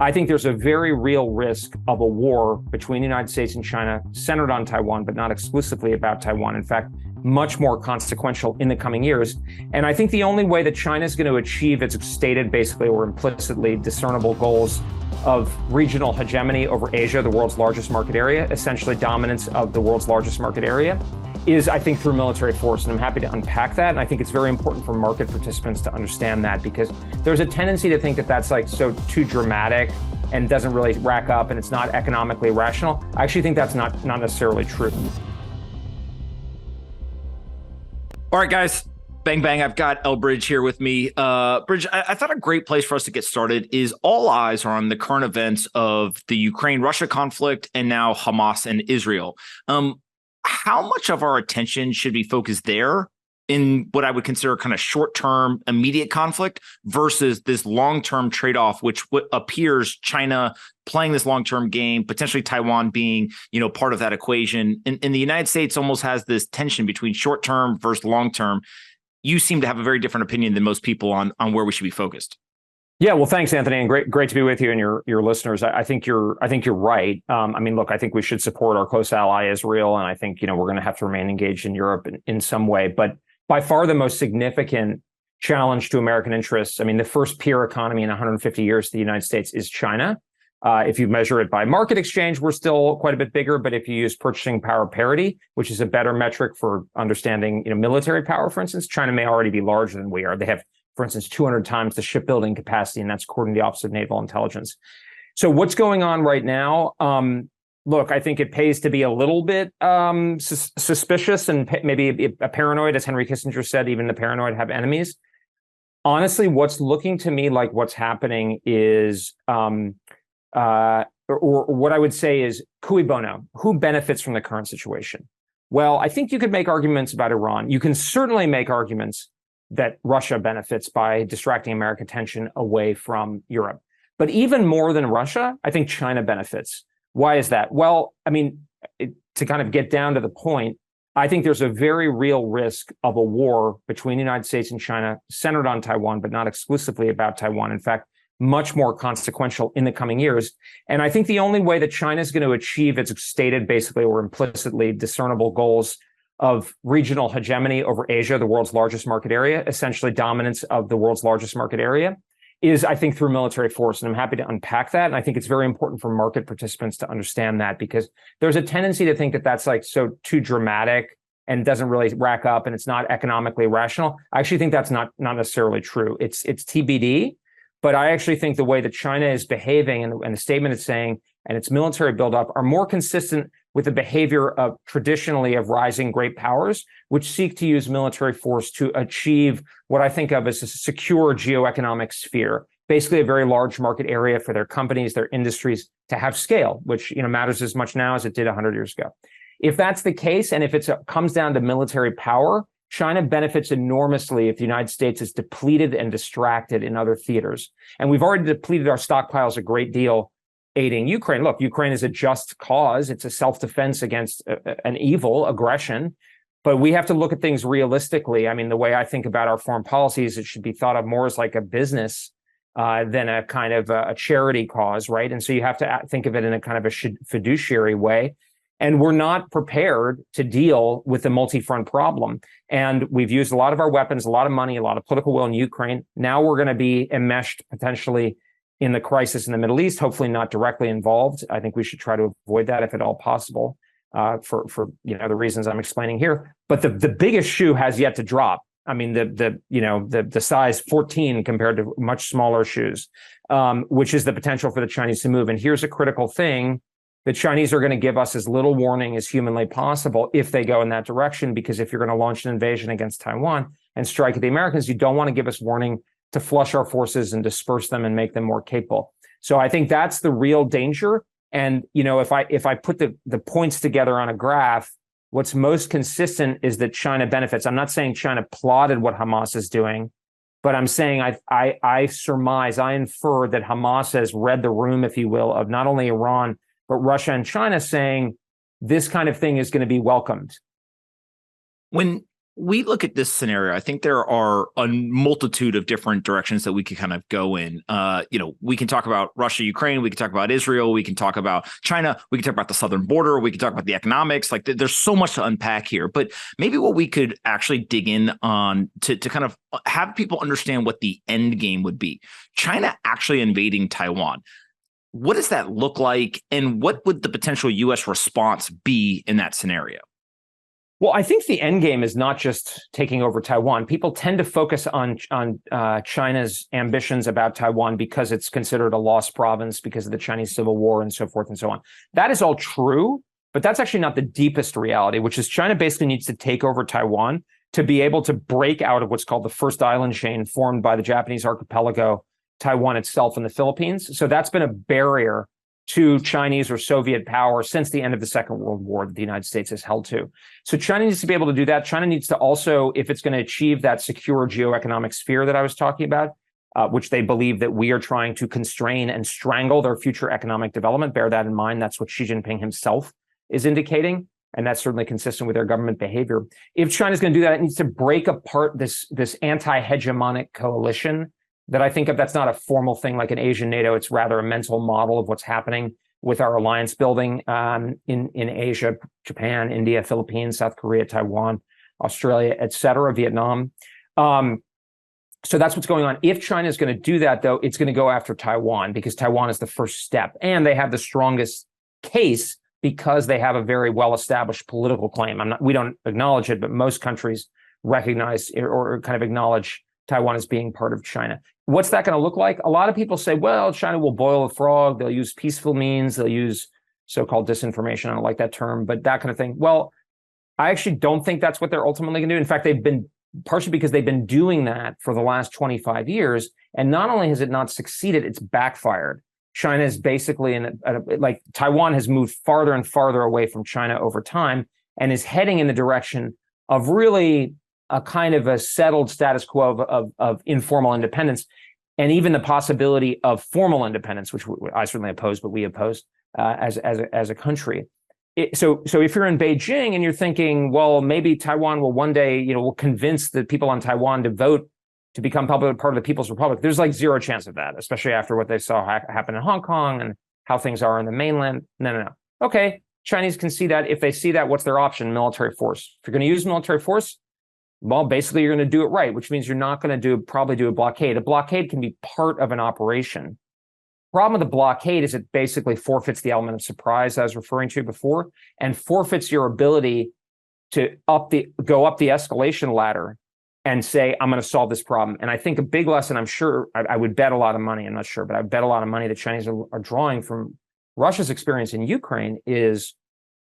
I think there's a very real risk of a war between the United States and China centered on Taiwan, but not exclusively about Taiwan. In fact, much more consequential in the coming years. And I think the only way that China is going to achieve its stated, basically, or implicitly discernible goals of regional hegemony over Asia, the world's largest market area, essentially dominance of the world's largest market area, is, I think, through military force. And I'm happy to unpack that. And I think it's very important for market participants to understand that, because there's a tendency to think that that's like so too dramatic and doesn't really rack up and it's not economically rational. I actually think that's not necessarily true. All right, guys. Bang, bang. I've got Elbridge here with me. Bridge, I thought a great place for us to get started is all eyes are on the current events of the Ukraine-Russia conflict and now Hamas and Israel. How much of our attention should be focused there in what I would consider kind of short-term immediate conflict versus this long-term trade-off, which appears China playing this long-term game, potentially Taiwan being, part of that equation. And the United States almost has this tension between short-term versus long-term. You seem to have a very different opinion than most people on where we should be focused. Yeah, well, thanks, Anthony, and great to be with you and your listeners. I think you're right. Look, I think we should support our close ally Israel, and I think we're going to have to remain engaged in Europe in some way. But by far the most significant challenge to American interests, the first peer economy in 150 years to the United States is China. If you measure it by market exchange, we're still quite a bit bigger. But if you use purchasing power parity, which is a better metric for understanding military power, for instance, China may already be larger than we are. They have, for instance, 200 times the shipbuilding capacity, and that's according to the Office of Naval Intelligence. So what's going on right now? Look, I think it pays to be a little bit suspicious and maybe a paranoid, as Henry Kissinger said, even the paranoid have enemies. Honestly, what's looking to me like what's happening is, or what I would say is cui bono, who benefits from the current situation? Well, I think you could make arguments about Iran. You can certainly make arguments that Russia benefits by distracting American attention away from Europe. But even more than Russia, I think China benefits. Why is that? Well, to kind of get down to the point, I think there's a very real risk of a war between the United States and China centered on Taiwan, but not exclusively about Taiwan. In fact, much more consequential in the coming years. And I think the only way that China is going to achieve its stated, basically, or implicitly discernible goals of regional hegemony over Asia, the world's largest market area, essentially dominance of the world's largest market area, is, I think, through military force. And I'm happy to unpack that. And I think it's very important for market participants to understand that, because there's a tendency to think that that's like so too dramatic and doesn't really rack up and it's not economically rational. I actually think that's not necessarily true. It's TBD. But I actually think the way that China is behaving and the statement it's saying and its military buildup are more consistent with the behavior of traditionally of rising great powers, which seek to use military force to achieve what I think of as a secure geoeconomic sphere, basically a very large market area for their companies, their industries to have scale, which matters as much now as it did 100 years ago. If that's the case, and if it comes down to military power, China benefits enormously if the United States is depleted and distracted in other theaters. And we've already depleted our stockpiles a great deal aiding Ukraine. Look, Ukraine is a just cause. It's a self-defense against an evil aggression. But we have to look at things realistically. The way I think about our foreign policy is it should be thought of more as like a business than a kind of a charity cause, right? And so you have to think of it in a kind of a fiduciary way. And we're not prepared to deal with the multi-front problem. And we've used a lot of our weapons, a lot of money, a lot of political will in Ukraine. Now we're going to be enmeshed potentially in the crisis in the Middle East, hopefully not directly involved. I think we should try to avoid that if at all possible, for the reasons I'm explaining here. But the biggest shoe has yet to drop. The size 14 compared to much smaller shoes, which is the potential for the Chinese to move. And here's a critical thing. The Chinese are going to give us as little warning as humanly possible if they go in that direction, because if you're going to launch an invasion against Taiwan and strike at the Americans, you don't want to give us warning to flush our forces and disperse them and make them more capable. So I think that's the real danger. And, if I put the points together on a graph, what's most consistent is that China benefits. I'm not saying China plotted what Hamas is doing, but I'm saying I surmise, I infer that Hamas has read the room, if you will, of not only Iran, but Russia and China saying this kind of thing is going to be welcomed. When we look at this scenario, I think there are a multitude of different directions that we could kind of go in. We can talk about Russia, Ukraine, we can talk about Israel, we can talk about China, we can talk about the southern border, we can talk about the economics. Like there's so much to unpack here. But maybe what we could actually dig in on to kind of have people understand what the end game would be. China actually invading Taiwan. What does that look like? And what would the potential U.S. response be in that scenario? Well, I think the end game is not just taking over Taiwan. People tend to focus on China's ambitions about Taiwan because it's considered a lost province because of the Chinese Civil War and so forth and so on. That is all true, but that's actually not the deepest reality, which is China basically needs to take over Taiwan to be able to break out of what's called the first island chain formed by the Japanese archipelago, Taiwan itself, and the Philippines. So that's been a barrier to Chinese or Soviet power since the end of the Second World War that the United States has held to. So China needs to be able to do that. China needs to also, if it's going to achieve that secure geoeconomic sphere that I was talking about, which they believe that we are trying to constrain and strangle their future economic development, bear that in mind. That's what Xi Jinping himself is indicating. And that's certainly consistent with their government behavior. If China's going to do that, it needs to break apart this anti-hegemonic coalition that I think of. That's not a formal thing like an Asian NATO. It's rather a mental model of what's happening with our alliance building in Asia, Japan, India, Philippines, South Korea, Taiwan, Australia, et cetera, Vietnam. So that's what's going on. If China is going to do that, though, it's going to go after Taiwan because Taiwan is the first step. And they have the strongest case because they have a very well-established political claim. We don't acknowledge it, but most countries recognize or kind of acknowledge Taiwan as being part of China. What's that going to look like? A lot of people say, well, China will boil the frog. They'll use peaceful means. They'll use so-called disinformation. I don't like that term, but that kind of thing. Well, I actually don't think that's what they're ultimately going to do. In fact, they've been partially because they've been doing that for the last 25 years. And not only has it not succeeded, it's backfired. China is basically like Taiwan has moved farther and farther away from China over time and is heading in the direction of really a kind of a settled status quo of informal independence, and even the possibility of formal independence, which I certainly oppose, but we oppose as a country. So if you're in Beijing and you're thinking, well, maybe Taiwan will one day, will convince the people on Taiwan to vote to become part of the People's Republic. There's like zero chance of that, especially after what they saw happen in Hong Kong and how things are in the mainland. No. Okay, Chinese can see that. If they see that, what's their option? Military force. If you're going to use military force, well, basically, you're going to do it right, which means you're not going to probably do a blockade. A blockade can be part of an operation. Problem with the blockade is it basically forfeits the element of surprise I was referring to before, and forfeits your ability to go up the escalation ladder and say, I'm going to solve this problem. And I think a big lesson, I'm sure, I would bet a lot of money, I'm not sure, but I bet a lot of money that Chinese are drawing from Russia's experience in Ukraine is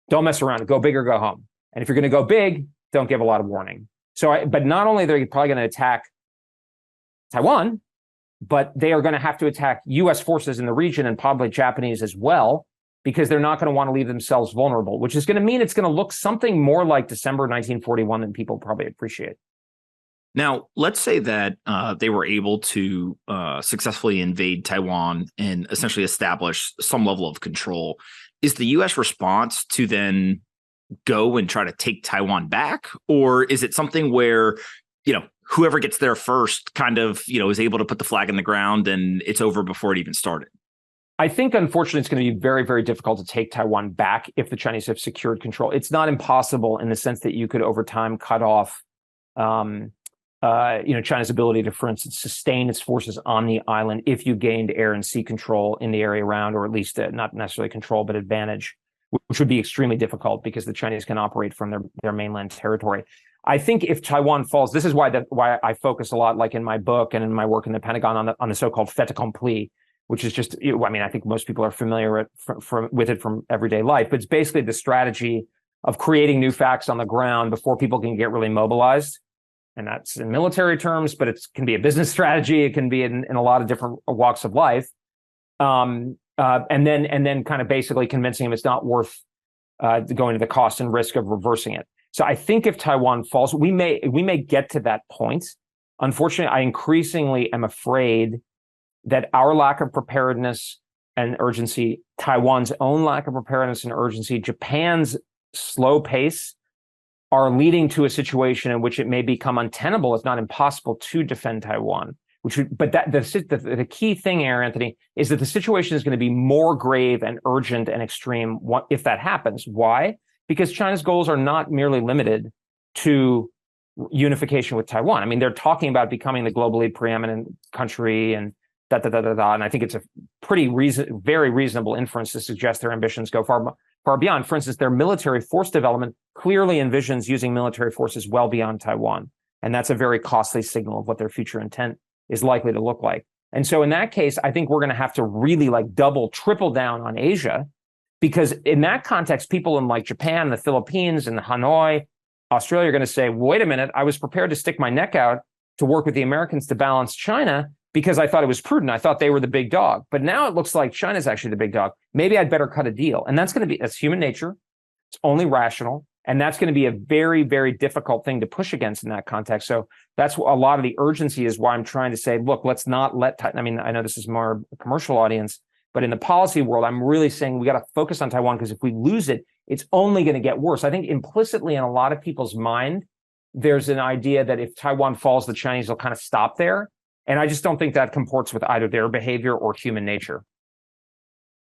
don't mess around, go big or go home. And if you're going to go big, don't give a lot of warning. But not only are they probably going to attack Taiwan, but they are going to have to attack U.S. forces in the region and probably Japanese as well, because they're not going to want to leave themselves vulnerable, which is going to mean it's going to look something more like December 1941 than people probably appreciate. Now, let's say that they were able to successfully invade Taiwan and essentially establish some level of control. Is the U.S. response to then go and try to take Taiwan back? Or is it something where, whoever gets there first kind of, is able to put the flag in the ground and it's over before it even started? I think, unfortunately, it's going to be very, very difficult to take Taiwan back if the Chinese have secured control. It's not impossible in the sense that you could, over time, cut off, China's ability to, for instance, sustain its forces on the island if you gained air and sea control in the area around, or at least not necessarily control, but advantage, which would be extremely difficult because the Chinese can operate from their mainland territory. I think if Taiwan falls, this is why I focus a lot, like in my book and in my work in the Pentagon, on the so-called fait accompli, which is just, I think most people are familiar with it from everyday life, but it's basically the strategy of creating new facts on the ground before people can get really mobilized. And that's in military terms, but it can be a business strategy. It can be in a lot of different walks of life. And then kind of basically convincing them it's not worth going to the cost and risk of reversing it. So I think if Taiwan falls, we may get to that point. Unfortunately, I increasingly am afraid that our lack of preparedness and urgency, Taiwan's own lack of preparedness and urgency, Japan's slow pace, are leading to a situation in which it may become untenable, if not impossible, to defend Taiwan. But the key thing here, Anthony, is that the situation is going to be more grave and urgent and extreme if that happens. Why? Because China's goals are not merely limited to unification with Taiwan. I mean, they're talking about becoming the globally preeminent country and and I think it's a very reasonable inference to suggest their ambitions go far beyond. For instance, their military force development clearly envisions using military forces well beyond Taiwan. And that's a very costly signal of what their future intent is likely to look like. And so in that case, I think we're going to have to really triple down on Asia, because in that context, people in like Japan, the Philippines, and Hanoi, Australia are going to say, wait a minute, I was prepared to stick my neck out to work with the Americans to balance China because I thought it was prudent. I thought they were the big dog. But now it looks like China's actually the big dog. Maybe I'd better cut a deal. And that's human nature. It's only rational. And that's going to be a very, very difficult thing to push against in that context. So that's a lot of the urgency is why I'm trying to say, look, let's not I mean, I know this is more a commercial audience, but in the policy world, I'm really saying we got to focus on Taiwan, because if we lose it, it's only going to get worse. I think implicitly in a lot of people's mind, there's an idea that if Taiwan falls, the Chinese will kind of stop there. And I just don't think that comports with either their behavior or human nature.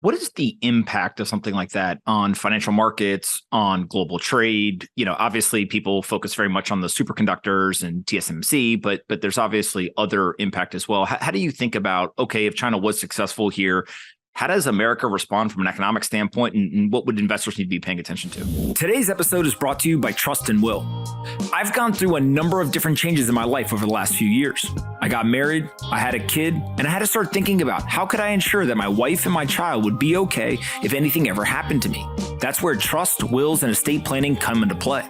What is the impact of something like that on financial markets, on global trade? Obviously people focus very much on the superconductors and TSMC, but there's obviously other impact as well. How do you think about, okay, if China was successful here, how does America respond from an economic standpoint, and what would investors need to be paying attention to? Today's episode is brought to you by Trust and Will. I've gone through a number of different changes in my life over the last few years. I got married, I had a kid, and I had to start thinking about how could I ensure that my wife and my child would be okay if anything ever happened to me. That's where trust, wills, and estate planning come into play.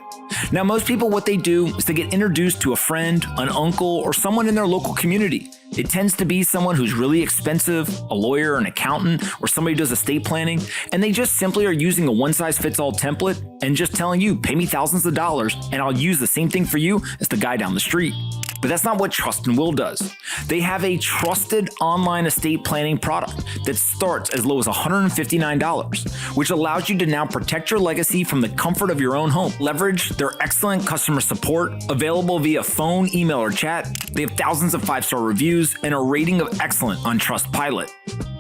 Now, most people, what they do is they get introduced to a friend, an uncle, or someone in their local community. It tends to be someone who's really expensive, a lawyer, an accountant, or somebody who does estate planning, and they just simply are using a one-size-fits-all template and just telling you, pay me thousands of dollars, and I'll use the same thing for you as the guy down the street. But that's not what Trust and Will does. They have a trusted online estate planning product that starts as low as $159, which allows you to now protect your legacy from the comfort of your own home. Leverage their excellent customer support, available via phone, email, or chat. They have thousands of 5-star reviews and a rating of excellent on Trustpilot.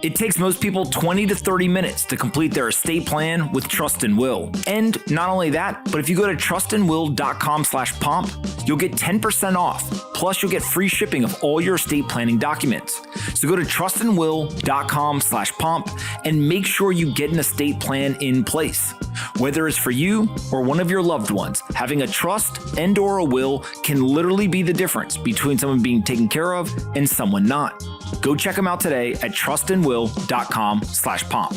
It takes most people 20 to 30 minutes to complete their estate plan with Trust and Will. And not only that, but if you go to trustandwill.com/pomp, you'll get 10% off. Plus, you'll get free shipping of all your estate planning documents. So go to trustandwill.com/pomp and make sure you get an estate plan in place. Whether it's for you or one of your loved ones, having a trust and or a will can literally be the difference between someone being taken care of and someone not. Go check them out today at trustandwill.com/pomp.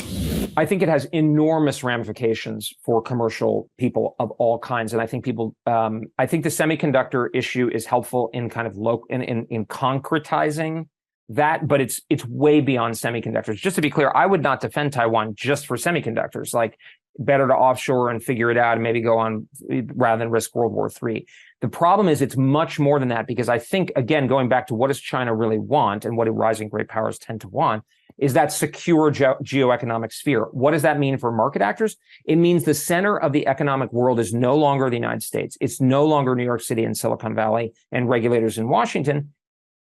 I think it has enormous ramifications for commercial people of all kinds. And I think I think the semiconductor issue is helpful in kind of in concretizing that, but it's way beyond semiconductors. Just to be clear, I would not defend Taiwan just for semiconductors. Like, better to offshore and figure it out and maybe go on rather than risk World War III. The problem is it's much more than that, because I think, again, going back to what does China really want and what do rising great powers tend to want, is that secure geoeconomic sphere. What does that mean for market actors? It means the center of the economic world is no longer the United States. It's no longer New York City and Silicon Valley and regulators in Washington.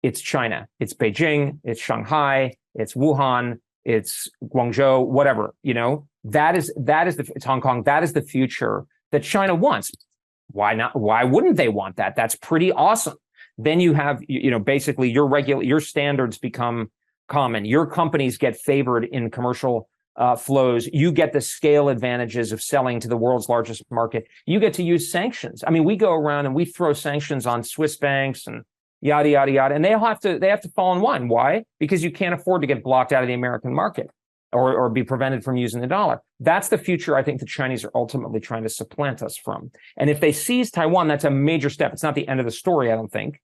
It's China. It's Beijing. It's Shanghai. It's Wuhan. It's Guangzhou, whatever, it's Hong Kong. That is the future that China wants. Why not? Why wouldn't they want that? That's pretty awesome. Then you have, basically your standards become common. Your companies get favored in commercial flows. You get the scale advantages of selling to the world's largest market. You get to use sanctions. I mean, we go around and we throw sanctions on Swiss banks and yada, yada, yada. And they have to fall in line. Why? Because you can't afford to get blocked out of the American market or be prevented from using the dollar. That's the future I think the Chinese are ultimately trying to supplant us from. And if they seize Taiwan, that's a major step. It's not the end of the story, I don't think,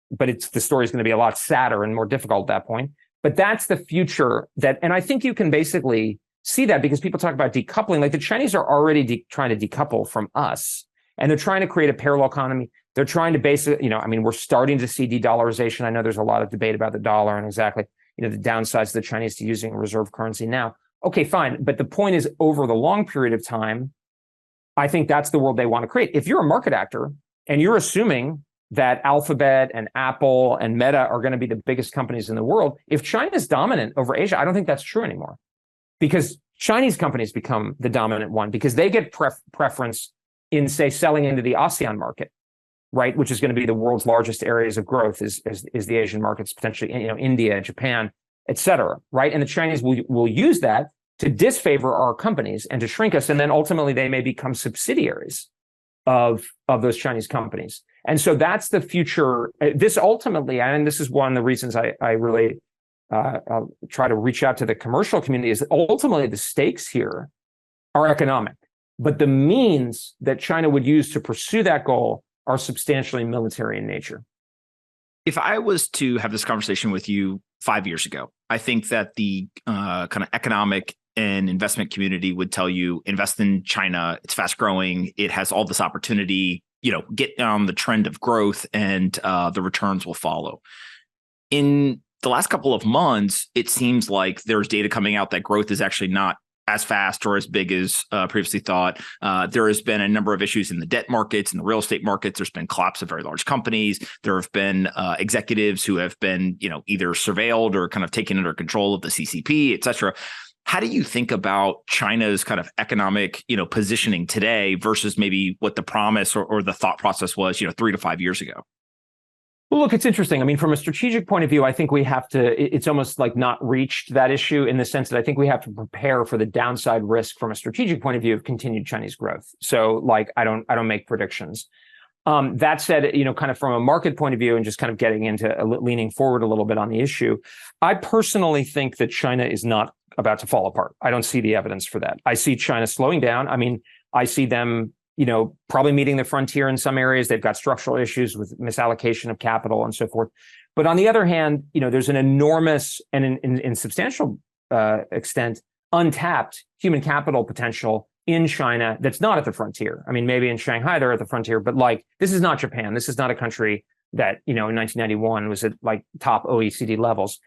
but the story is going to be a lot sadder and more difficult at that point. But that's the future and I think you can basically see that because people talk about decoupling. Like, the Chinese are already trying to decouple from us, and they're trying to create a parallel economy. They're trying to basically, we're starting to see de-dollarization. I know there's a lot of debate about the dollar and exactly, the downsides of the Chinese to using a reserve currency now. Okay, fine. But the point is, over the long period of time, I think that's the world they want to create. If you're a market actor and you're assuming that Alphabet and Apple and Meta are going to be the biggest companies in the world, if China is dominant over Asia, I don't think that's true anymore, because Chinese companies become the dominant one because they get preference in, say, selling into the ASEAN market, right, which is going to be the world's largest areas of growth is the Asian markets, potentially, India, Japan, et cetera, right? And the Chinese will use that to disfavor our companies and to shrink us, and then ultimately they may become subsidiaries of those Chinese companies. And so that's the future. This ultimately, and this is one of the reasons I really I'll try to reach out to the commercial community, is that ultimately the stakes here are economic, but the means that China would use to pursue that goal are substantially military in nature. If I was to have this conversation with you 5 years ago, I think that the kind of economic and investment community would tell you, invest in China. It's fast growing. It has all this opportunity, get on the trend of growth, and the returns will follow. In the last couple of months, it seems like there's data coming out that growth is actually not as fast or as big as previously thought. There has been a number of issues in the debt markets and the real estate markets. There's been collapse of very large companies. There have been executives who have been, either surveilled or kind of taken under control of the CCP, et cetera. How do you think about China's kind of economic, positioning today versus maybe what the promise or the thought process was, 3 to 5 years ago? Well, look, it's interesting. I mean, from a strategic point of view, I think we have to, it's almost like not reached that issue in the sense that I think we have to prepare for the downside risk from a strategic point of view of continued Chinese growth. So like, I don't make predictions. That said, kind of from a market point of view and just kind of getting into leaning forward a little bit on the issue, I personally think that China is not about to fall apart. I don't see the evidence for that. I see China slowing down. I mean, I see them, probably meeting the frontier in some areas. They've got structural issues with misallocation of capital and so forth. But on the other hand, there's an enormous and in substantial extent untapped human capital potential in China that's not at the frontier. I mean, maybe in Shanghai they're at the frontier, but like, this is not Japan. This is not a country that, in 1991 was at like top OECD levels.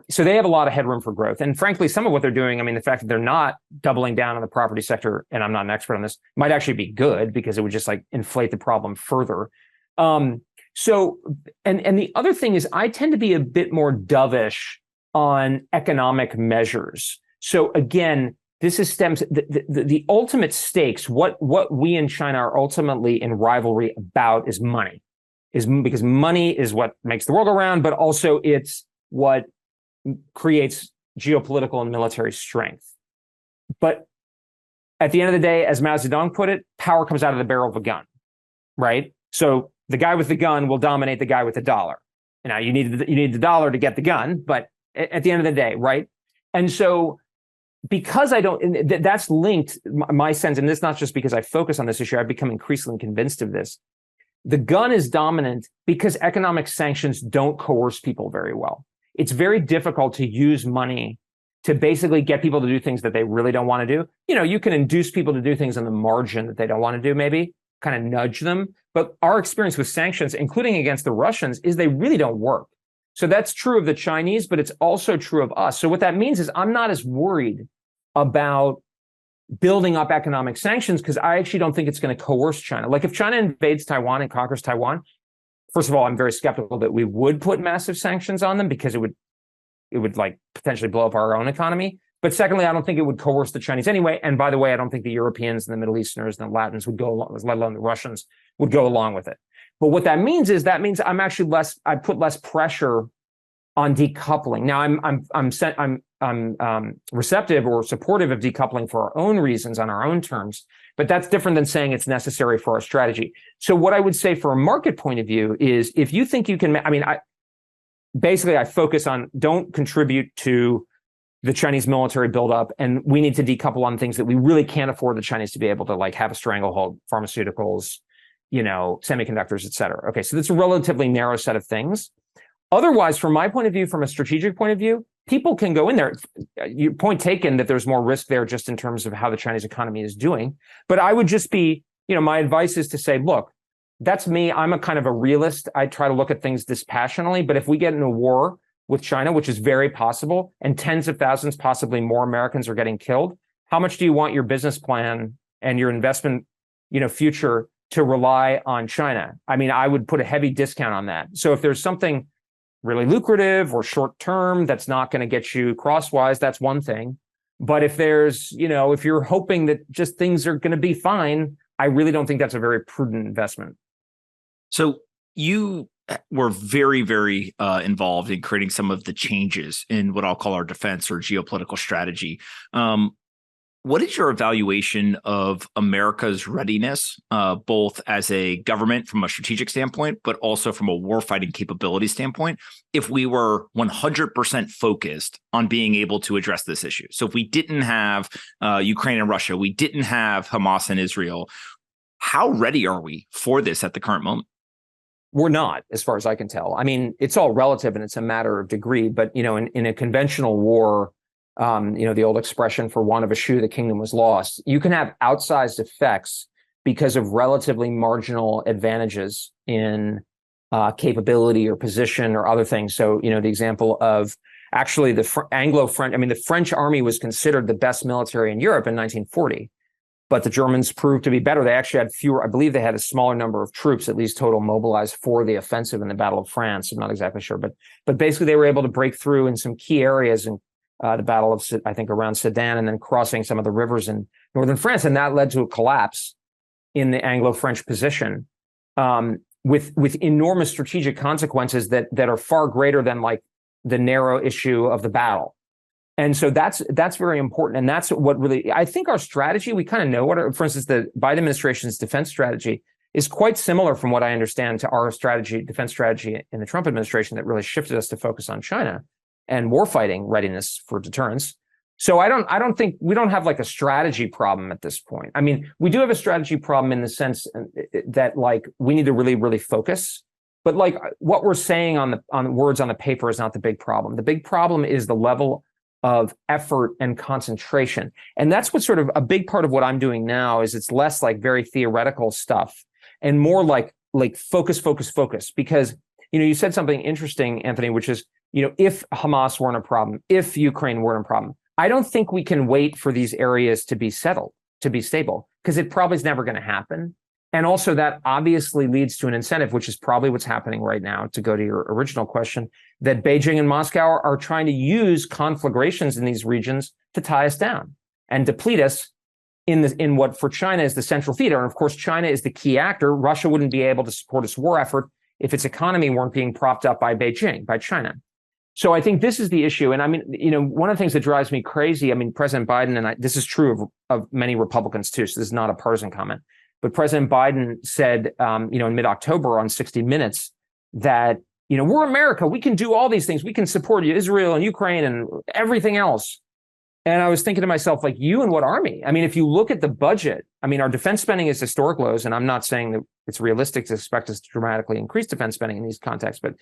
So they have a lot of headroom for growth. And frankly, some of what they're doing, I mean, the fact that they're not doubling down on the property sector, and I'm not an expert on this, might actually be good because it would just like inflate the problem further. So the other thing is I tend to be a bit more dovish on economic measures. So again, this is the ultimate stakes. What we in China are ultimately in rivalry about is money, because money is what makes the world go round, but also it's what creates geopolitical and military strength. But at the end of the day, as Mao Zedong put it, power comes out of the barrel of a gun, right? So the guy with the gun will dominate the guy with the dollar. Now you need the dollar to get the gun, but at the end of the day, right? And so because that's linked, my sense, and this is not just because I focus on this issue, I've become increasingly convinced of this. The gun is dominant because economic sanctions don't coerce people very well. It's very difficult to use money to basically get people to do things that they really don't want to do. You can induce people to do things on the margin that they don't want to do, maybe kind of nudge them. But our experience with sanctions, including against the Russians, is they really don't work. So that's true of the Chinese, but it's also true of us. So what that means is I'm not as worried about building up economic sanctions because I actually don't think it's going to coerce China. Like if China invades Taiwan and conquers Taiwan, first of all, I'm very skeptical that we would put massive sanctions on them because it would like potentially blow up our own economy. But secondly, I don't think it would coerce the Chinese anyway. And by the way, I don't think the Europeans and the Middle Easterners and the Latins would go along, let alone the Russians would go along with it. But what that means is I'm actually I put less pressure on decoupling. Now I'm receptive or supportive of decoupling for our own reasons on our own terms, but that's different than saying it's necessary for our strategy. So what I would say for a market point of view is if you think you can, I focus on don't contribute to the Chinese military buildup, and we need to decouple on things that we really can't afford the Chinese to be able to like have a stranglehold, pharmaceuticals, semiconductors, et cetera. Okay, so that's a relatively narrow set of things. Otherwise, from my point of view, from a strategic point of view, people can go in there. Your point taken that there's more risk there just in terms of how the Chinese economy is doing. But I would just be, my advice is to say, look, that's me. I'm a kind of a realist. I try to look at things dispassionately. But if we get in a war with China, which is very possible, and tens of thousands, possibly more Americans are getting killed, how much do you want your business plan and your investment future to rely on China. I mean, I would put a heavy discount on that. So if there's something really lucrative or short term that's not going to get you crosswise, that's one thing. But if there's, if you're hoping that just things are going to be fine, I really don't think that's a very prudent investment. So you were very, very involved in creating some of the changes in what I'll call our defense or geopolitical strategy. What is your evaluation of America's readiness, both as a government from a strategic standpoint, but also from a warfighting capability standpoint, if we were 100% focused on being able to address this issue? So if we didn't have Ukraine and Russia, we didn't have Hamas and Israel, how ready are we for this at the current moment? We're not, as far as I can tell. I mean, it's all relative and it's a matter of degree, but, in a conventional war, the old expression, for want of a shoe, the kingdom was lost. You can have outsized effects because of relatively marginal advantages in capability or position or other things. So, the example of actually the Anglo-French, the French army was considered the best military in Europe in 1940, but the Germans proved to be better. They actually had fewer, I believe they had a smaller number of troops, at least total, mobilized for the offensive in the Battle of France. I'm not exactly sure, but basically they were able to break through in some key areas and the Battle of, I think, around Sedan, and then crossing some of the rivers in northern France. And that led to a collapse in the Anglo-French position with enormous strategic consequences that are far greater than like the narrow issue of the battle. And so that's very important. And that's what really, I think our strategy, we kind of know for instance, the Biden administration's defense strategy is quite similar from what I understand to our defense strategy in the Trump administration that really shifted us to focus on China and warfighting readiness for deterrence. So I don't think we don't have like a strategy problem at this point. I mean, we do have a strategy problem in the sense that like we need to really, really focus. But like what we're saying on the words on the paper is not the big problem. The big problem is the level of effort and concentration. And that's what sort of a big part of what I'm doing now is it's less like very theoretical stuff and more like focus. Because, you said something interesting, Anthony, which is, if Hamas weren't a problem, if Ukraine weren't a problem, I don't think we can wait for these areas to be settled, to be stable, because it probably is never going to happen. And also that obviously leads to an incentive, which is probably what's happening right now, to go to your original question, that Beijing and Moscow are trying to use conflagrations in these regions to tie us down and deplete us in what for China is the central theater. And of course, China is the key actor. Russia wouldn't be able to support its war effort if its economy weren't being propped up by Beijing, by China. So I think this is the issue. And I mean, one of the things that drives me crazy, President Biden, and this is true of many Republicans too, so this is not a partisan comment, but President Biden said, in mid-October on 60 Minutes that, we're America, we can do all these things. We can support Israel and Ukraine and everything else. And I was thinking to myself, like, you and what army? I mean, if you look at the budget, our defense spending is historic lows, and I'm not saying that it's realistic to expect us to dramatically increase defense spending in these contexts, but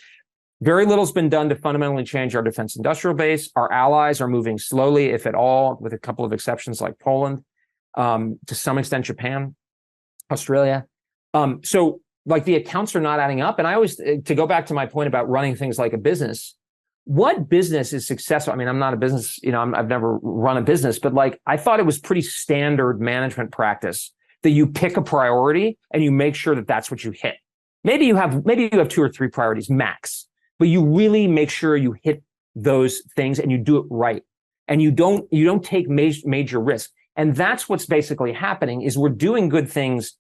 very little's been done to fundamentally change our defense industrial base. Our allies are moving slowly, if at all, with a couple of exceptions like Poland, to some extent Japan, Australia. So like the accounts are not adding up. And I always, to go back to my point about running things like a business, what business is successful? I'm not a business, I've never run a business, but like I thought it was pretty standard management practice that you pick a priority and you make sure that that's what you hit. Maybe you have 2 or 3 priorities max, but you really make sure you hit those things and you do it right. And you don't take major risk. And that's what's basically happening is we're doing good things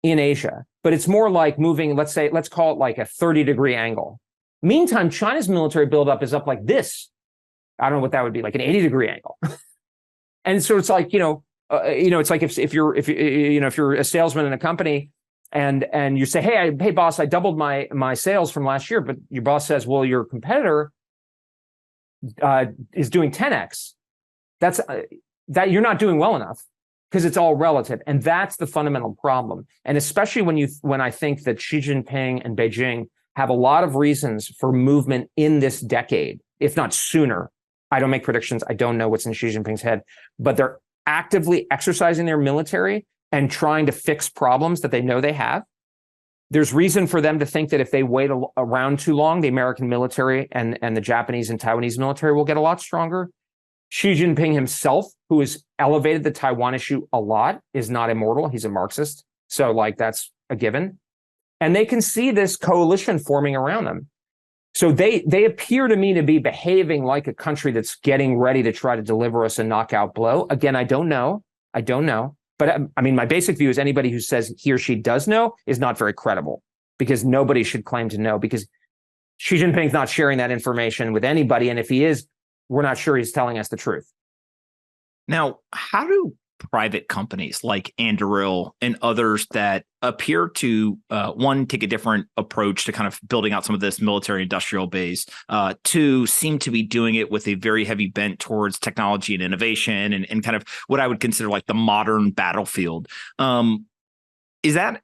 in Asia, but it's more like moving, let's call it like a 30-degree angle. Meantime, China's military buildup is up like this. I don't know what that would be, like an 80-degree angle. And so it's like, it's like if you're a salesman in a company and you say, hey boss, I doubled my sales from last year, but your boss says, well, your competitor is doing 10x. That's that you're not doing well enough because it's all relative. And that's the fundamental problem. And especially when I think that Xi Jinping and Beijing have a lot of reasons for movement in this decade, if not sooner. I don't make predictions. I don't know what's in Xi Jinping's head, but they're actively exercising their military and trying to fix problems that they know they have. There's reason for them to think that if they wait around too long, the American military and the Japanese and Taiwanese military will get a lot stronger. Xi Jinping himself, who has elevated the Taiwan issue a lot, is not immortal. He's a Marxist. So like that's a given. And they can see this coalition forming around them. So they appear to me to be behaving like a country that's getting ready to try to deliver us a knockout blow. Again, I don't know. But I mean, my basic view is anybody who says he or she does know is not very credible, because nobody should claim to know, because Xi Jinping's not sharing that information with anybody. And if he is, we're not sure he's telling us the truth. Now, how do private companies like Anduril and others that appear to, one, take a different approach to kind of building out some of this military industrial base, two, seem to be doing it with a very heavy bent towards technology and innovation and kind of what I would consider like the modern battlefield. Is that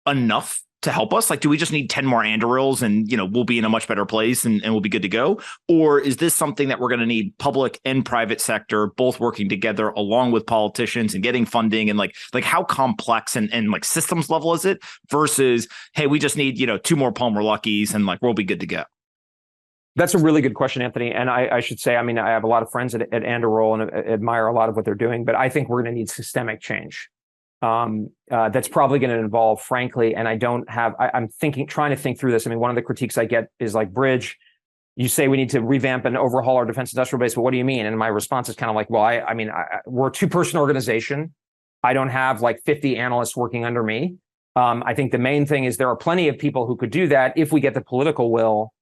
enough to help us? Like, do we just need 10 more Andurils and, we'll be in a much better place and we'll be good to go? Or is this something that we're going to need public and private sector both working together along with politicians and getting funding? And like how complex and like systems level is it versus, hey, we just need, 2 more Palmer Luckies and like we'll be good to go? That's a really good question, Anthony. And I should say, I mean, I have a lot of friends at Anduril and admire a lot of what they're doing, but I think we're going to need systemic change. That's probably going to involve, frankly, and I'm trying to think through this. I mean, one of the critiques I get is like, Bridge, you say we need to revamp and overhaul our defense industrial base, but what do you mean? And my response is kind of like, well, I mean, we're a 2-person organization. I don't have like 50 analysts working under me. I think the main thing is there are plenty of people who could do that if we get the political will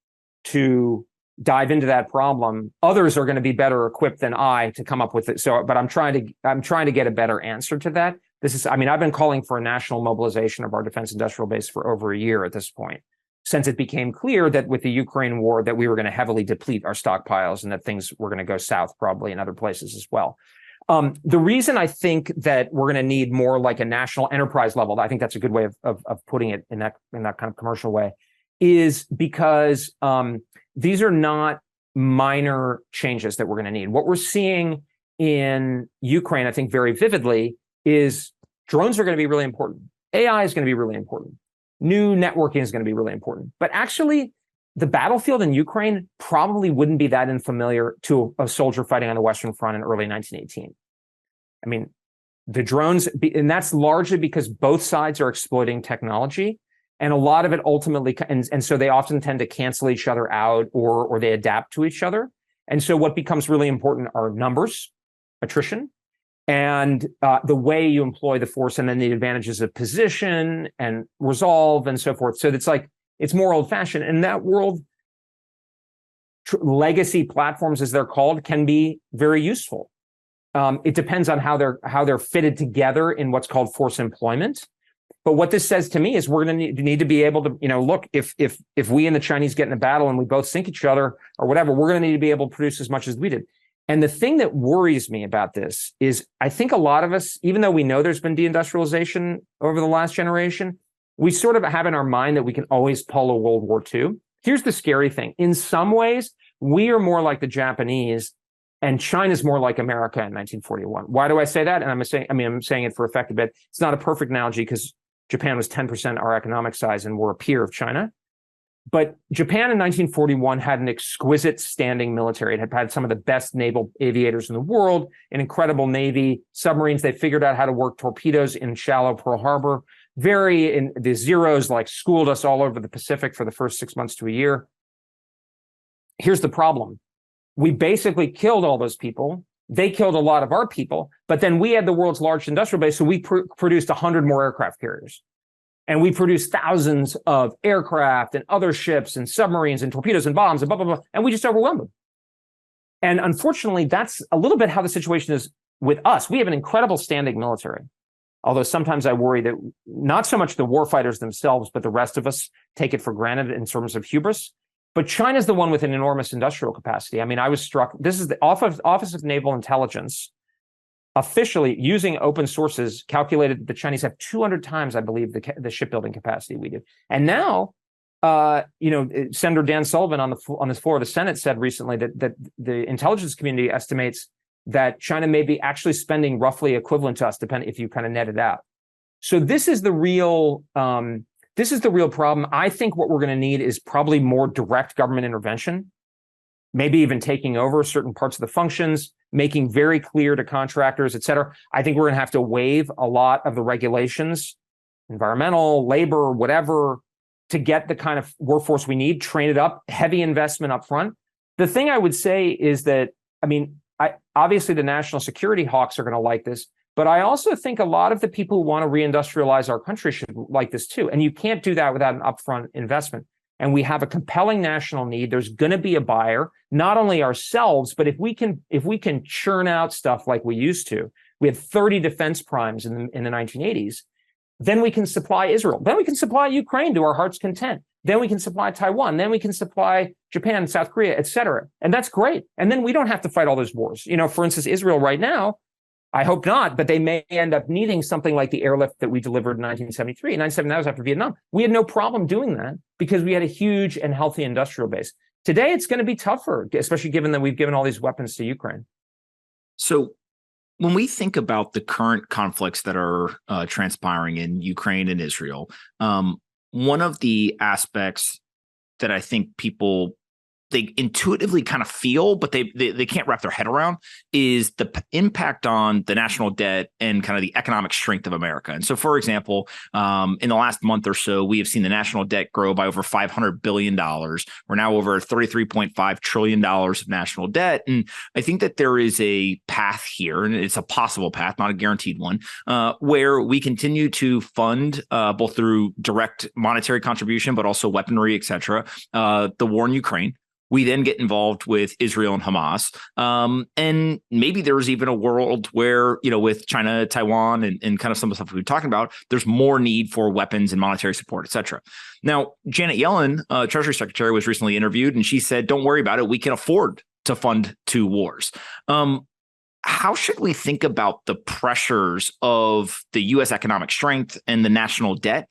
to dive into that problem. Others are going to be better equipped than I to come up with it. So, but I'm trying to get a better answer to that. I've been calling for a national mobilization of our defense industrial base for over a year at this point, since it became clear that with the Ukraine war that we were going to heavily deplete our stockpiles and that things were going to go south probably in other places as well. The reason I think that we're going to need more like a national enterprise level, I think that's a good way of putting it in that kind of commercial way, is because these are not minor changes that we're going to need. What we're seeing in Ukraine, I think very vividly, is drones are going to be really important. AI is going to be really important. New networking is going to be really important. But actually, the battlefield in Ukraine probably wouldn't be that unfamiliar to a soldier fighting on the Western Front in early 1918. I mean, the drones, and that's largely because both sides are exploiting technology. And a lot of it ultimately, and so they often tend to cancel each other out or they adapt to each other. And so what becomes really important are numbers, attrition, and the way you employ the force, and then the advantages of position and resolve and so forth. So it's more old-fashioned. In that world, legacy platforms, as they're called, can be very useful. It depends on how they're fitted together in what's called force employment. But what this says to me is we're going to need to be able to, look, if we and the Chinese get in a battle and we both sink each other or whatever, we're going to need to be able to produce as much as we did. And the thing that worries me about this is I think a lot of us, even though we know there's been deindustrialization over the last generation, we sort of have in our mind that we can always pull a World War II. Here's the scary thing. In some ways, we are more like the Japanese and China's more like America in 1941. Why do I say that? And I'm saying it for effect a bit. It's not a perfect analogy because Japan was 10% our economic size and we're a peer of China. But Japan in 1941 had an exquisite standing military. It had had some of the best naval aviators in the world, an incredible navy, submarines. They figured out how to work torpedoes in shallow Pearl Harbor. The Zeros schooled us all over the Pacific for the first 6 months to a year. Here's the problem. We basically killed all those people. They killed a lot of our people, but then we had the world's largest industrial base, so we produced 100 more aircraft carriers. And we produced thousands of aircraft and other ships and submarines and torpedoes and bombs and blah, blah, blah, and we just overwhelmed them. And unfortunately, that's a little bit how the situation is with us. We have an incredible standing military, although sometimes I worry that not so much the warfighters themselves, but the rest of us take it for granted in terms of hubris. But China's the one with an enormous industrial capacity. I mean, I was struck. This is the Office of Naval Intelligence officially using open sources calculated that the Chinese have 200 times, I believe, the shipbuilding capacity we do. And now, Senator Dan Sullivan on this floor of the Senate said recently that the intelligence community estimates that China may be actually spending roughly equivalent to us, depending if you kind of net it out. So this is the real problem. I think what we're going to need is probably more direct government intervention, maybe even taking over certain parts of the functions, making very clear to contractors, et cetera. I think we're going to have to waive a lot of the regulations environmental, labor, whatever, to get the kind of workforce we need, train it up, heavy investment up front. The thing I would say is that, I mean, obviously the national security hawks are going to like this, but I also think a lot of the people who want to reindustrialize our country should like this too. And you can't do that without an upfront investment. And we have a compelling national need. There's going to be a buyer, not only ourselves, but if we can churn out stuff like we used to. We had 30 defense primes in the 1980s. Then we can supply Israel. Then we can supply Ukraine to our heart's content. Then we can supply Taiwan. Then we can supply Japan, South Korea, et cetera. And that's great. And then we don't have to fight all those wars. You know, for instance, Israel right now, I hope not, but they may end up needing something like the airlift that we delivered in 1973. In 1970, that was after Vietnam. We had no problem doing that because we had a huge and healthy industrial base. Today, it's going to be tougher, especially given that we've given all these weapons to Ukraine. So when we think about the current conflicts that are transpiring in Ukraine and Israel, one of the aspects that I think people they intuitively kind of feel, but they can't wrap their head around is the impact on the national debt and kind of the economic strength of America. And so, for example, in the last month or so, we have seen the national debt grow by over $500 billion. We're now over $33.5 trillion of national debt. And I think that there is a path here, and it's a possible path, not a guaranteed one, where we continue to fund both through direct monetary contribution, but also weaponry, et cetera, the war in Ukraine. We then get involved with Israel and Hamas. And maybe there's even a world where, you know, with China, Taiwan, and kind of some of the stuff we've been talking about, there's more need for weapons and monetary support, et cetera. Now, Janet Yellen, Treasury Secretary, was recently interviewed, and she said, don't worry about it. We can afford to fund two wars. How should we think about the pressures of the U.S. economic strength and the national debt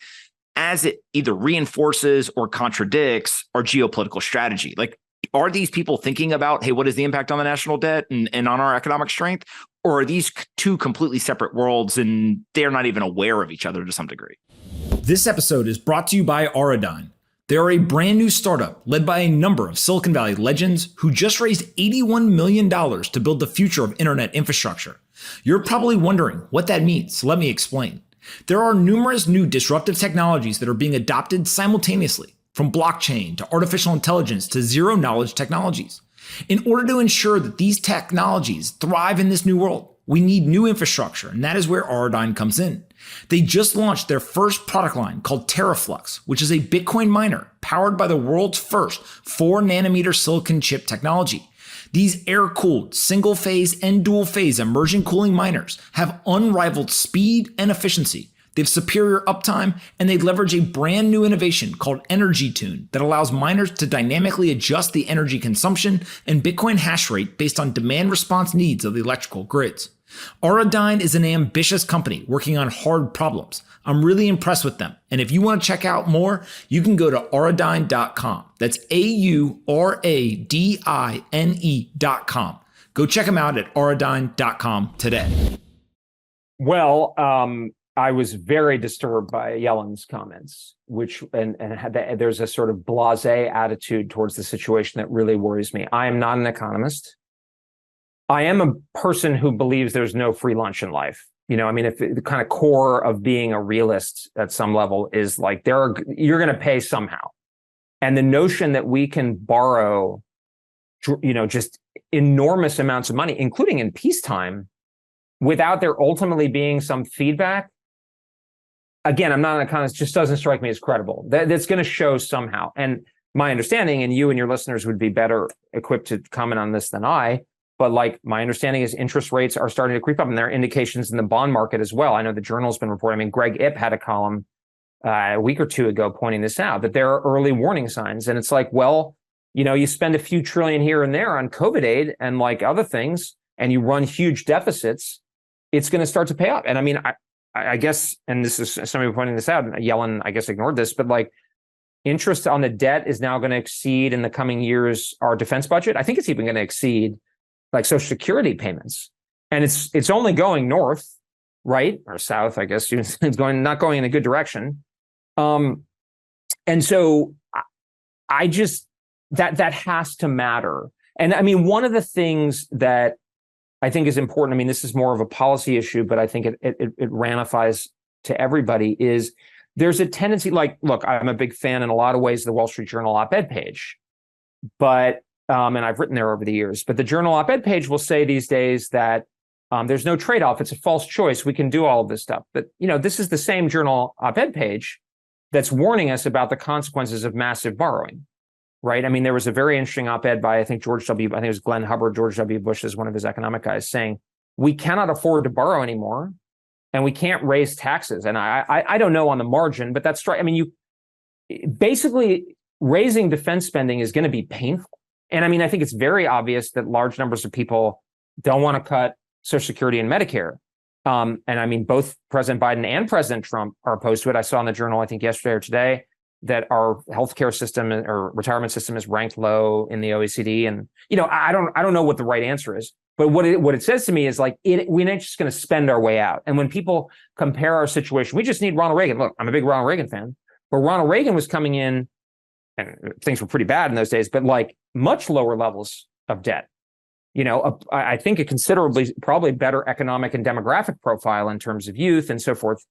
as it either reinforces or contradicts our geopolitical strategy? Like, are these people thinking about, hey, what is the impact on the national debt and on our economic strength? Or are these two completely separate worlds and they're not even aware of each other to some degree? This episode is brought to you by Auradine. They are a brand new startup led by a number of Silicon Valley legends who just raised $81 million to build the future of internet infrastructure. You're probably wondering what that means, so let me explain. There are numerous new disruptive technologies that are being adopted simultaneously, from blockchain to artificial intelligence to zero-knowledge technologies. In order to ensure that these technologies thrive in this new world, we need new infrastructure, and that is where Auradine comes in. They just launched their first product line called Teraflux, which is a Bitcoin miner powered by the world's first 4-nanometer silicon chip technology. These air-cooled, single-phase and dual-phase immersion cooling miners have unrivaled speed and efficiency. They have superior uptime, and they leverage a brand new innovation called Energy Tune that allows miners to dynamically adjust the energy consumption and Bitcoin hash rate based on demand response needs of the electrical grids. Auradine is an ambitious company working on hard problems. I'm really impressed with them. And if you want to check out more, you can go to auradine.com. That's AURADINE.com. Go check them out at auradine.com today. Well, I was very disturbed by Yellen's comments, which there's a sort of blasé attitude towards the situation that really worries me. I am not an economist. I am a person who believes there's no free lunch in life. You know, I mean, if the kind of core of being a realist at some level is like you're going to pay somehow. And the notion that we can borrow, you know, just enormous amounts of money, including in peacetime, without there ultimately being some feedback. Again, I'm not an economist, just doesn't strike me as credible. That's going to show somehow. And my understanding, and you and your listeners would be better equipped to comment on this than I, but like my understanding is interest rates are starting to creep up, and there are indications in the bond market as well. I know the Journal's been reporting. I mean, Greg Ip had a column a week or two ago pointing this out, that there are early warning signs. And it's like, well, you know, you spend a few trillion here and there on COVID aid and like other things, and you run huge deficits, it's going to start to pay off. And I mean, I guess, and this is somebody pointing this out, and Yellen, I guess, ignored this, but like interest on the debt is now going to exceed in the coming years our defense budget. I think it's even going to exceed like Social Security payments. And it's only going north, right? Or south, I guess. It's not going in a good direction. And so I just, that has to matter. And I mean, one of the things that I think is important, I mean, this is more of a policy issue, but I think it ramifies to everybody is there's a tendency, like, look, I'm a big fan in a lot of ways of the Wall Street Journal op-ed page, but and I've written there over the years, but the Journal op-ed page will say these days that there's no trade-off. It's a false choice. We can do all of this stuff. But, this is the same Journal op-ed page that's warning us about the consequences of massive borrowing, right? I mean, there was a very interesting op-ed by, I think it was Glenn Hubbard, George W. Bush is one of his economic guys, saying, we cannot afford to borrow anymore and we can't raise taxes. And I don't know on the margin, but that's right. I mean, basically raising defense spending is going to be painful. And I mean, I think it's very obvious that large numbers of people don't want to cut Social Security and Medicare. And I mean, both President Biden and President Trump are opposed to it. I saw in the Journal, I think yesterday or today, that our healthcare system or retirement system is ranked low in the OECD. And, I don't know what the right answer is, but what it says to me is like, we're not just going to spend our way out. And when people compare our situation, we just need Ronald Reagan. Look, I'm a big Ronald Reagan fan, but Ronald Reagan was coming in and things were pretty bad in those days, but like much lower levels of debt. I think a considerably, probably better economic and demographic profile in terms of youth and so forth.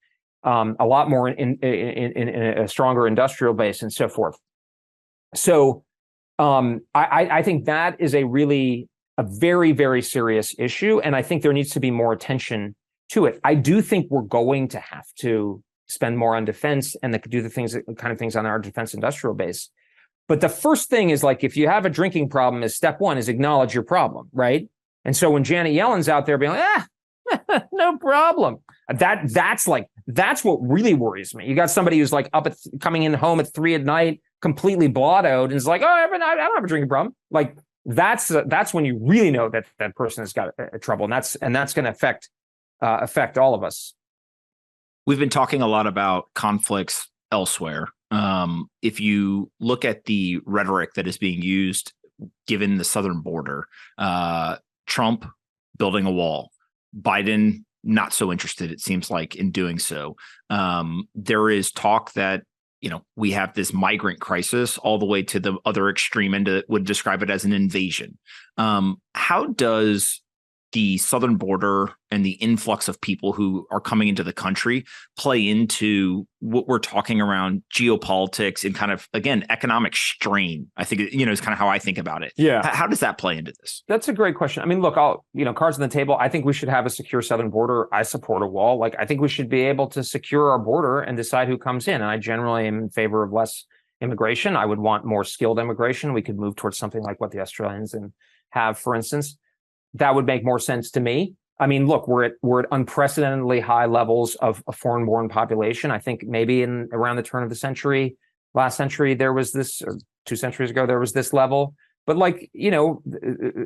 A lot more in a stronger industrial base and so forth. So I think that is a very, very serious issue. And I think there needs to be more attention to it. I do think we're going to have to spend more on defense and do the kind of things on our defense industrial base. But the first thing is, like, if you have a drinking problem, is step one is acknowledge your problem, right? And so when Janet Yellen's out there being like, no problem, that's what really worries me. You got somebody who's like coming in home at 3 p.m, completely blottoed, and is like, I don't have a drinking problem. Like that's when you really know that person has got trouble, and that's going to affect all of us. We've been talking a lot about conflicts elsewhere. If you look at the rhetoric that is being used, given the southern border, Trump building a wall, Biden not so interested, it seems like, in doing so. There is talk that, we have this migrant crisis all the way to the other extreme end that would describe it as an invasion. How does the southern border and the influx of people who are coming into the country play into what we're talking around geopolitics and kind of, again, economic strain? I think, is kind of how I think about it. Yeah. How does that play into this? That's a great question. I mean, look, cards on the table. I think we should have a secure southern border. I support a wall. Like, I think we should be able to secure our border and decide who comes in. And I generally am in favor of less immigration. I would want more skilled immigration. We could move towards something like what the Australians have, for instance. That would make more sense to me. I mean, look, we're at unprecedentedly high levels of a foreign-born population. I think maybe around the turn of the century, last century, there was this, or 2 centuries ago, there was this level. But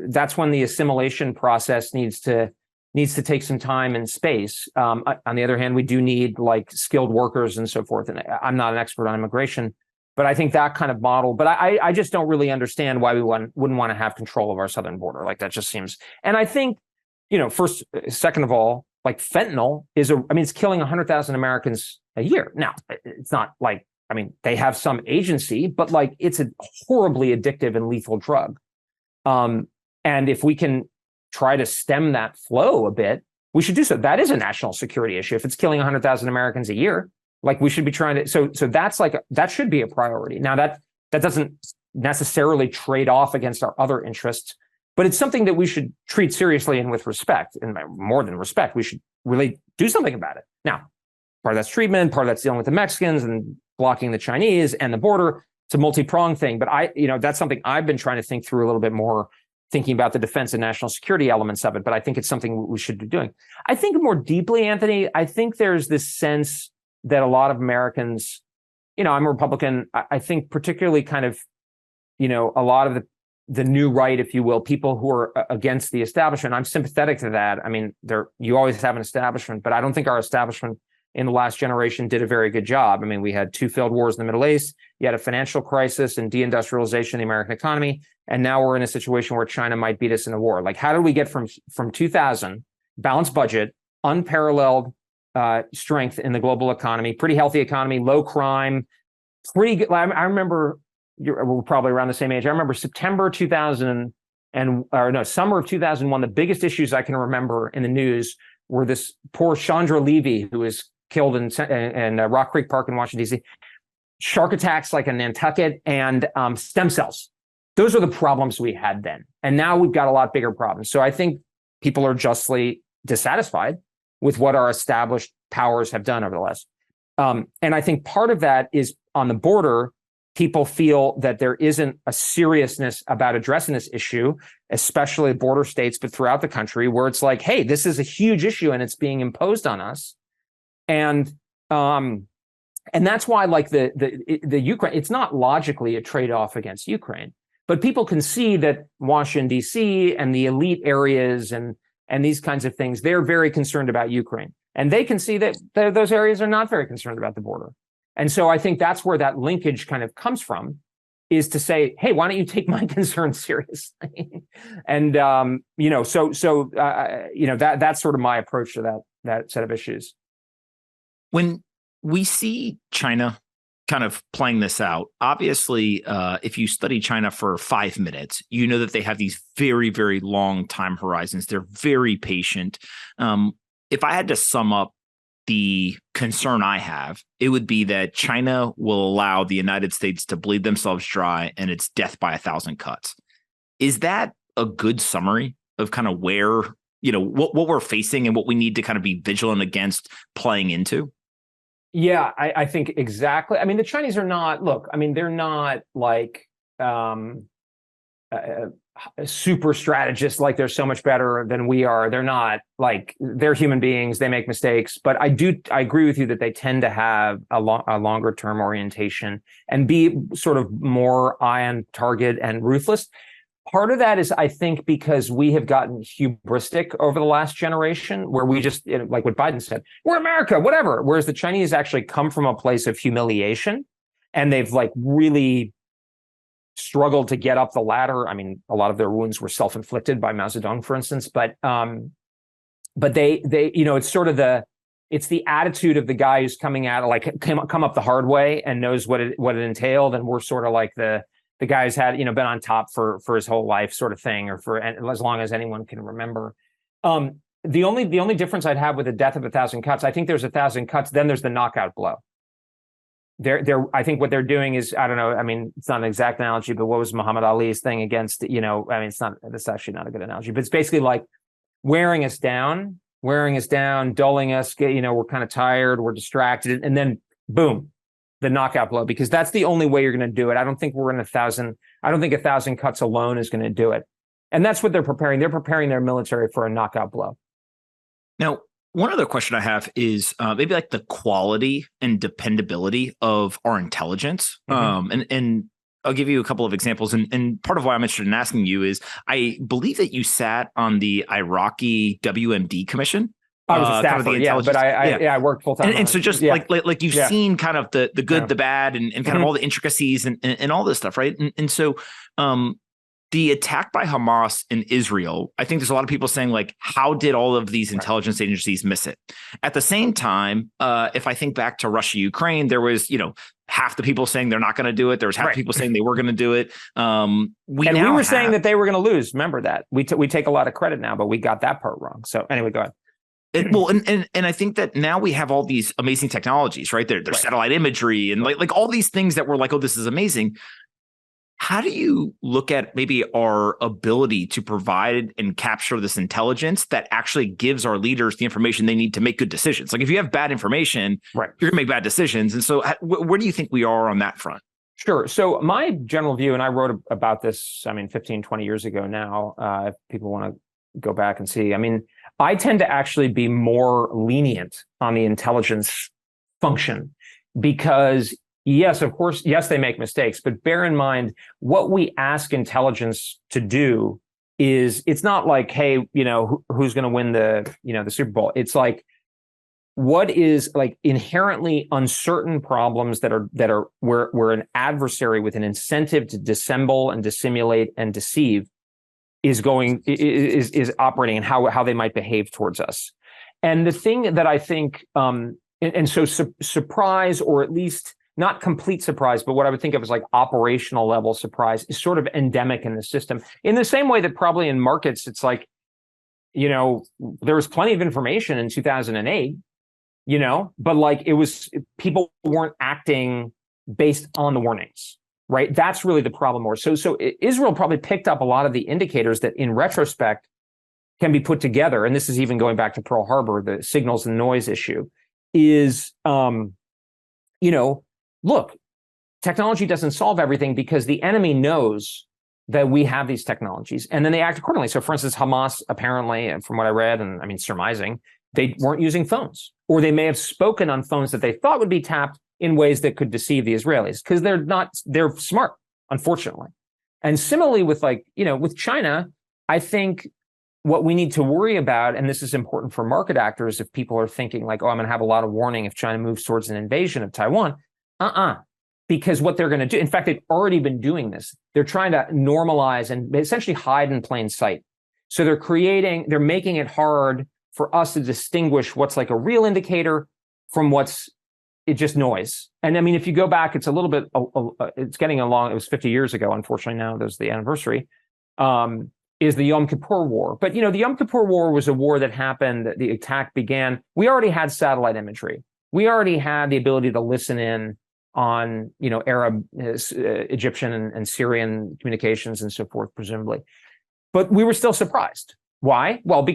that's when the assimilation process needs to take some time and space. On the other hand, we do need like skilled workers and so forth. And I'm not an expert on immigration, but I think that kind of model, but I just don't really understand why we wouldn't want to have control of our southern border. Like, that just seems, and I think, second of all, like fentanyl it's killing 100,000 Americans a year. Now, it's not like, they have some agency, but like, it's a horribly addictive and lethal drug. And if we can try to stem that flow a bit, we should do so. That is a national security issue. If it's killing 100,000 Americans a year, like, we should be trying to, so that's that should be a priority. Now that doesn't necessarily trade off against our other interests, but it's something that we should treat seriously and with respect, and more than respect, we should really do something about it. Now, part of that's treatment, part of that's dealing with the Mexicans and blocking the Chinese and the border. It's a multi-pronged thing, but that's something I've been trying to think through a little bit more, thinking about the defense and national security elements of it, but I think it's something we should be doing. I think more deeply, Anthony, I think there's this sense that a lot of Americans, I'm a Republican, I think particularly kind of, a lot of the new right, if you will, people who are against the establishment, I'm sympathetic to that. I mean, you always have an establishment, but I don't think our establishment in the last generation did a very good job. I mean, we had 2 failed wars in the Middle East, you had a financial crisis and deindustrialization of the American economy, and now we're in a situation where China might beat us in a war. Like, how did we get from 2000, balanced budget, unparalleled strength in the global economy, pretty healthy economy, low crime, pretty good. I remember, we're probably around the same age. I remember summer of 2001. The biggest issues I can remember in the news were this poor Chandra Levy, who was killed in Rock Creek Park in Washington, D.C., shark attacks like in Nantucket, and stem cells. Those are the problems we had then. And now we've got a lot bigger problems. So I think people are justly dissatisfied with what our established powers have done over the last. And I think part of that is on the border, people feel that there isn't a seriousness about addressing this issue, especially border states, but throughout the country, where it's like, hey, this is a huge issue and it's being imposed on us. And that's why, like the Ukraine, it's not logically a trade-off against Ukraine, but people can see that Washington, D.C. and the elite areas and these kinds of things, they're very concerned about Ukraine. And they can see that those areas are not very concerned about the border. And so I think that's where that linkage kind of comes from, is to say, hey, why don't you take my concerns seriously? And, that's sort of my approach to that set of issues. When we see China kind of playing this out, obviously, if you study China for 5 minutes, you know that they have these very, very long time horizons. They're very patient. If I had to sum up the concern I have, it would be that China will allow the United States to bleed themselves dry and it's death by 1,000 cuts. Is that a good summary of kind of where, what we're facing and what we need to kind of be vigilant against playing into? Yeah, I think exactly. I mean, the Chinese are not, they're not like super strategists, like they're so much better than we are. They're not like, they're human beings, they make mistakes. But I agree with you that they tend to have a longer term orientation and be sort of more eye on target and ruthless. Part of that is, I think, because we have gotten hubristic over the last generation, where we just, like what Biden said, we're America, whatever. Whereas the Chinese actually come from a place of humiliation, and they've like really struggled to get up the ladder. I mean, a lot of their wounds were self-inflicted by Mao Zedong, for instance. But they it's sort of it's the attitude of the guy who's coming at it, like come up the hard way and knows what it entailed, and we're sort of like the guy who's had, been on top for his whole life, sort of thing, or for as long as anyone can remember. The only difference I'd have with the death of 1,000 cuts, I think there's 1,000 cuts, then there's the knockout blow. I think what they're doing is, I don't know, I mean, it's not an exact analogy, but what was Muhammad Ali's thing against, that's actually not a good analogy, but it's basically like wearing us down, dulling us, we're kind of tired, we're distracted, and then boom, the knockout blow, because that's the only way you're going to do it. I don't think 1,000 cuts alone is going to do it. And that's what they're preparing. They're preparing their military for a knockout blow. Now, one other question I have is maybe like the quality and dependability of our intelligence. Mm-hmm. And I'll give you a couple of examples. And part of why I'm interested in asking you is, I believe that you sat on the Iraqi WMD commission. I was a staffer, but I worked full time. And so just like you've seen kind of the good, the bad, and kind of all the intricacies and all this stuff, right? And so the attack by Hamas in Israel, I think there's a lot of people saying, like, how did all of these intelligence agencies miss it? At the same time, if I think back to Russia, Ukraine, there was, half the people saying they're not going to do it. There was half the people saying they were going to do it. We were saying that they were going to lose. Remember that. We take a lot of credit now, but we got that part wrong. So anyway, go ahead. And I think that now we have all these amazing technologies, right? There's satellite imagery and like all these things that we're like, oh, this is amazing. How do you look at maybe our ability to provide and capture this intelligence that actually gives our leaders the information they need to make good decisions? Like, if you have bad information, you're going to make bad decisions. And so where do you think we are on that front? Sure. So my general view, and I wrote about this, 15, 20 years ago now, if people want to go back and see, I tend to actually be more lenient on the intelligence function because, yes, of course, they make mistakes, but bear in mind what we ask intelligence to do is, it's not like, hey, who's going to win the Super Bowl? It's like, what is like inherently uncertain problems that are where an adversary with an incentive to dissemble and dissimulate and deceive is operating, and how they might behave towards us. And the thing that I think, surprise, or at least not complete surprise, but what I would think of as like operational level surprise, is sort of endemic in the system. In the same way that probably in markets, it's like, there was plenty of information in 2008, but like people weren't acting based on the warnings, right? That's really the problem more. So Israel probably picked up a lot of the indicators that in retrospect can be put together. And this is even going back to Pearl Harbor, the signals and noise issue is, look, technology doesn't solve everything because the enemy knows that we have these technologies and then they act accordingly. So for instance, Hamas, apparently, from what I read, and I mean, surmising, they weren't using phones, or they may have spoken on phones that they thought would be tapped in ways that could deceive the Israelis because they're smart, unfortunately. And similarly with with China, I think what we need to worry about, and this is important for market actors, if people are thinking like, oh, I'm going to have a lot of warning if China moves towards an invasion of Taiwan, because what they're going to do, in fact, they've already been doing this. They're trying to normalize and essentially hide in plain sight. So they're making it hard for us to distinguish what's like a real indicator from what's just noise. And I mean, if you go back, it's a little bit, it's getting along. It was 50 years ago, unfortunately. Now there's the anniversary. Is the Yom Kippur War. But, the Yom Kippur War was a war that happened, the attack began. We already had satellite imagery. We already had the ability to listen in on, Arab, Egyptian, and Syrian communications and so forth, presumably. But we were still surprised. Why? Well,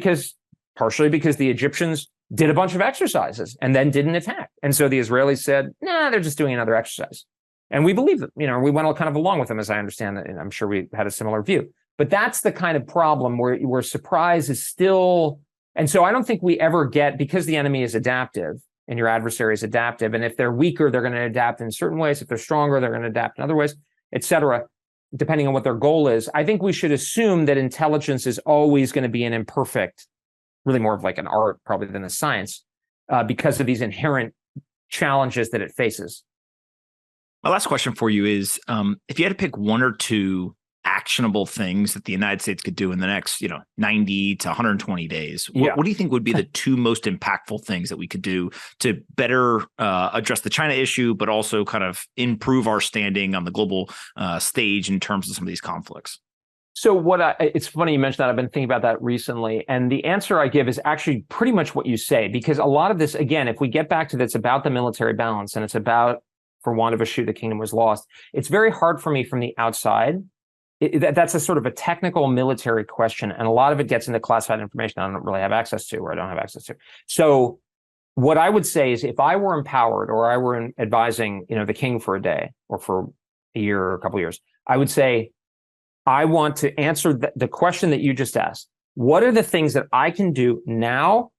partially because the Egyptians did a bunch of exercises and then didn't attack. And so the Israelis said, nah, they're just doing another exercise. And we believed them. We went all kind of along with them, as I understand it. And I'm sure we had a similar view. But that's the kind of problem where surprise is still, and so I don't think we ever get, because the enemy is adaptive and your adversary is adaptive, and if they're weaker, they're going to adapt in certain ways. If they're stronger, they're going to adapt in other ways, et cetera, depending on what their goal is. I think we should assume that intelligence is always going to be an imperfect, really more of like an art probably than a science, because of these inherent challenges that it faces. My last question for you is, if you had to pick one or two actionable things that the United States could do in the next, 90 to 120 days, what do you think would be the two most impactful things that we could do to better address the China issue, but also kind of improve our standing on the global stage in terms of some of these conflicts? So it's funny you mentioned that. I've been thinking about that recently. And the answer I give is actually pretty much what you say, because a lot of this, again, if we get back to this, about the military balance and it's about, for want of a shoe, the kingdom was lost. It's very hard for me from the outside. That's a sort of a technical military question. And a lot of it gets into classified information I don't really have access to, or I don't have access to. So what I would say is, if I were empowered or I were advising, the king for a day or for a year or a couple of years, I would say, I want to answer the question that you just asked. What are the things that I can do now,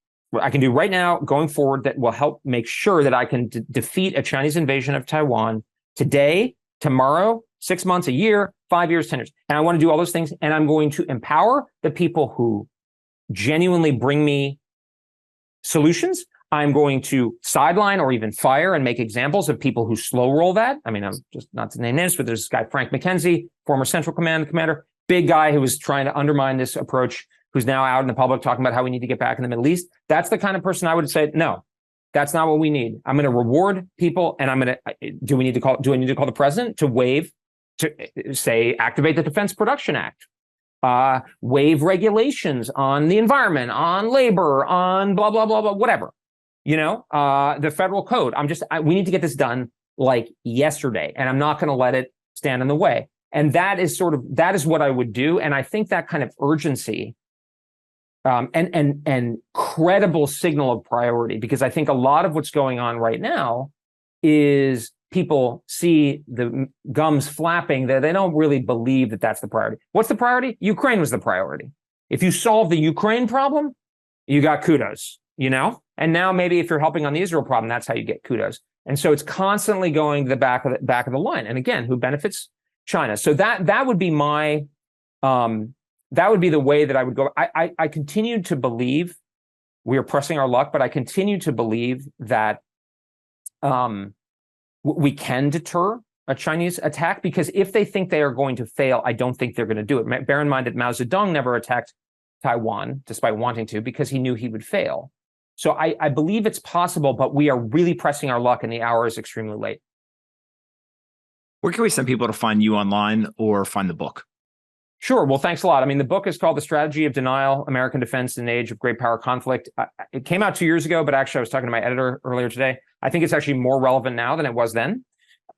I can do right now going forward, that will help make sure that I can defeat a Chinese invasion of Taiwan today, tomorrow, 6 months, a year, 5 years, 10 years. And I want to do all those things. And I'm going to empower the people who genuinely bring me solutions. I'm going to sideline or even fire and make examples of people who slow roll that. I mean, I'm just not to name names, but there's this guy, Frank McKenzie, former Central Command commander, big guy who was trying to undermine this approach, who's now out in the public talking about how we need to get back in the Middle East. That's the kind of person I would say, no, that's not what we need. I'm going to reward people. And I'm going to, do I need to call the president to say, activate the Defense Production Act, waive regulations on the environment, on labor, on blah, blah, blah, blah, whatever, the federal code. We need to get this done like yesterday, and I'm not going to let it stand in the way. And that is what I would do. And I think that kind of urgency and credible signal of priority, because I think a lot of what's going on right now is people see the gums flapping, that they don't really believe that that's the priority. What's the priority? Ukraine was the priority. If you solve the Ukraine problem, you got kudos, And now maybe if you're helping on the Israel problem, that's how you get kudos. And so it's constantly going to the back of the line. And again, who benefits? China. So that would be my that would be the way that I would go. I continue to believe, we are pressing our luck, but I continue to believe that we can deter a Chinese attack, because if they think they are going to fail, I don't think they're going to do it. Bear in mind that Mao Zedong never attacked Taiwan, despite wanting to, because he knew he would fail. So I believe it's possible, but we are really pressing our luck, and the hour is extremely late. Where can we send people to find you online or find the book? Sure. Well, thanks a lot. I mean, the book is called The Strategy of Denial, American Defense in an Age of Great Power Conflict. It came out 2 years ago, but actually I was talking to my editor earlier today. I think it's actually more relevant now than it was then.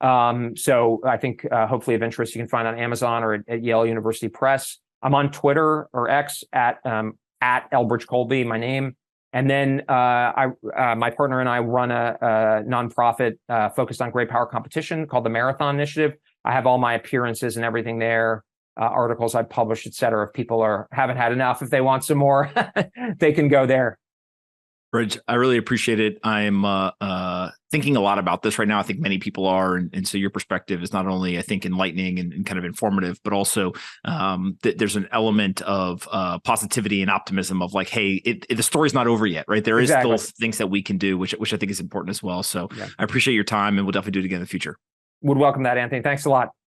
So I think hopefully of interest, you can find on Amazon or at Yale University Press. I'm on Twitter or X at Elbridge Colby, my name. And then my partner and I run a nonprofit focused on great power competition called the Marathon Initiative. I have all my appearances and everything there. Articles I've published, et cetera. If people haven't had enough, if they want some more, they can go there. Bridge, I really appreciate it. I'm thinking a lot about this right now. I think many people are. And so your perspective is not only, I think, enlightening and kind of informative, but also there's an element of positivity and optimism of like, hey, the story's not over yet, right? There is still things that we can do, which I think is important as well. So I appreciate your time, and we'll definitely do it again in the future. Would welcome that, Anthony. Thanks a lot.